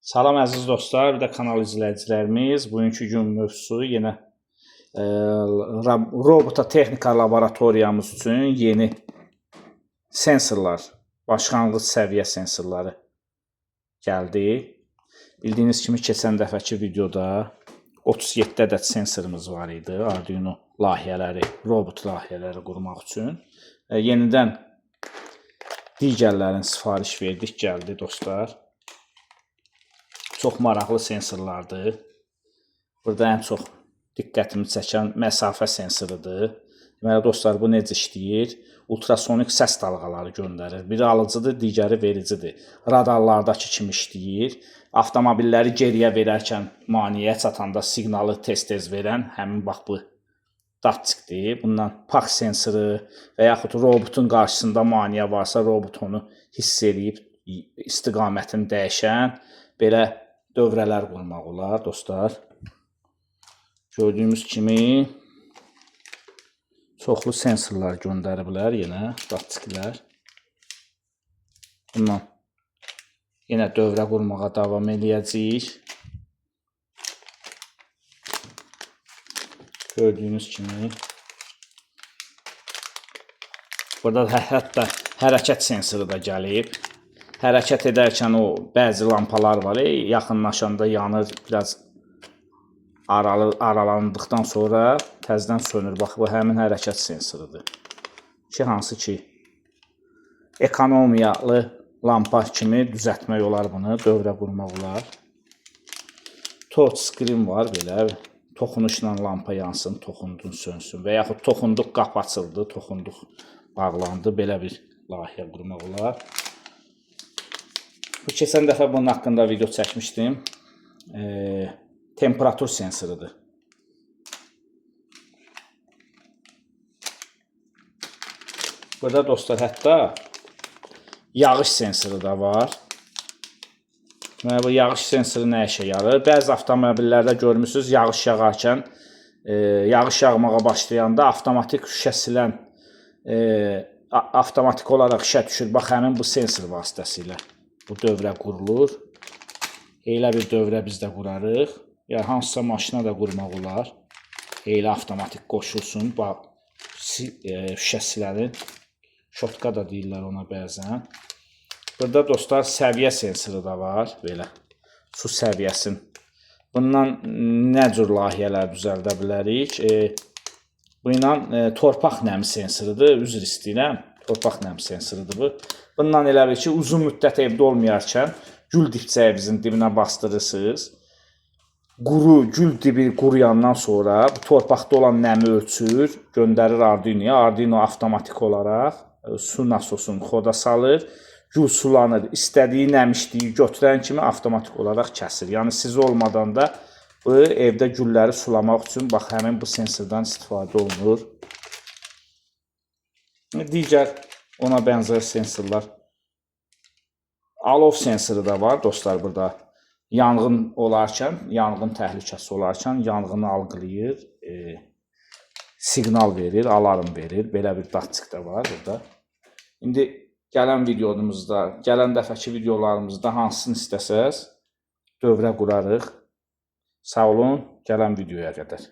Salam əziz dostlar, bir də kanal izləyicilərimiz. Bugünkü gün mövzusu yenə robota texnika laboratoriyamız üçün yeni sensorlar, başlanğıc səviyyə sensorları gəldi. Bildiyiniz kimi keçən dəfəki videoda 37 ədəd sensorumuz var idi. Arduino layihələri, robot layihələri qurmaq üçün. Yenidən digərlərini sifariş verdik, gəldi dostlar. Çox maraqlı sensorlardır. Burada ən çox diqqətimi çəkən məsafə sensorudur. Deməli dostlar, bu necə işləyir? Ultrasonik səs dalğaları göndərir. Biri alıcıdır, digəri vericidir. Radarlardakı kimi işləyir. Avtomobilləri geriyə verərkən maneəyə çatanda siqnalı tez-tez verən həmin bax bu datçikdir. Bundan park sensoru və yaxud robotun qarşısında maneə varsa, robot onu hiss edib istiqamətini dəyişən belə dövrələr qurmaq olar dostlar. Gördüyümüz kimi çoxlu sensorlar göndəriblər yenə datçiklər. Bundan yenə dövrə qurmağa davam eləyəcəyik. Gördüyünüz kimi burada hətta hərəkət sensoru da gəlib. Hərəkət edərkən o bəzi lampalar var, yaxınlaşanda yanır, biraz aralandıqdan sonra təzədən sönür. Bax, bu həmin hərəkət sensorudur. Hansı ki, ekonomiyalı lampa kimi düzəltmək olar bunu, dövrə qurmaq olar. Touch screen var belə, toxunuşla lampa yansın, toxundun sönsün və yaxud toxunduq, qapı açıldı, toxunduq bağlandı, belə bir layihə qurmaq olar. Bu keçən dəfə bunun haqqında video çəkmişdim. Temperatur sensorudur. Burada dostlar hətta yağış sensoru da var. Bu yağış sensoru nə işə yarır? Bəzi avtomobillərdə görmürsünüz, yağış yağarkən, yağış yağmağa başlayanda avtomatik şüşə silən, avtomatik olaraq şüşə düşür. Bax, həmin bu sensor vasitəsilə bu dövrə qurulur. Elə bir dövrə biz də qurarıq. Ya hansısa maşına da qurmaq olar. Elə avtomatik qoşulsun. Bax, şüşə siləni. Şotka da deyirlər ona bəzən. Burada dostlar səviyyə sensoru da var. Belə su səviyyəsini. Bundan nə cür layihələr düzəldə bilərik? Bu ilə torpaq nəmi sensorudur. Üzr istəyirəm. Torpaq nəmi sensorudur bu. Bundan elə bir ki, uzun müddət evdə olmayarkən gül dibçəyinizin dibinə bastırırsınız. Gül dibi quruyandan sonra bu torpaqda olan nəmi ölçür, göndərir Arduino'ya. Arduino avtomatik olaraq su nasosunu xoda salır. Gül sulanır. İstədiyi nəmişliyi götürən kimi avtomatik olaraq kəsir. Yəni siz olmadan da bu evdə gülləri sulamaq üçün bax həmin bu sensordan istifadə olunur. Digər ona bənzər sensorlar. Alov sensoru da var dostlar burada. Yanğın olarkən, yanğın təhlükəsi olarkən yanğını algılayır, siqnal verir, alarm verir. Belə bir datçik də var burada. İndi gələn videomuzda, gələn dəfəki videolarımızda hansını istəsəz dövrə qurarıq. Sağ olun, gələn videoya qədər.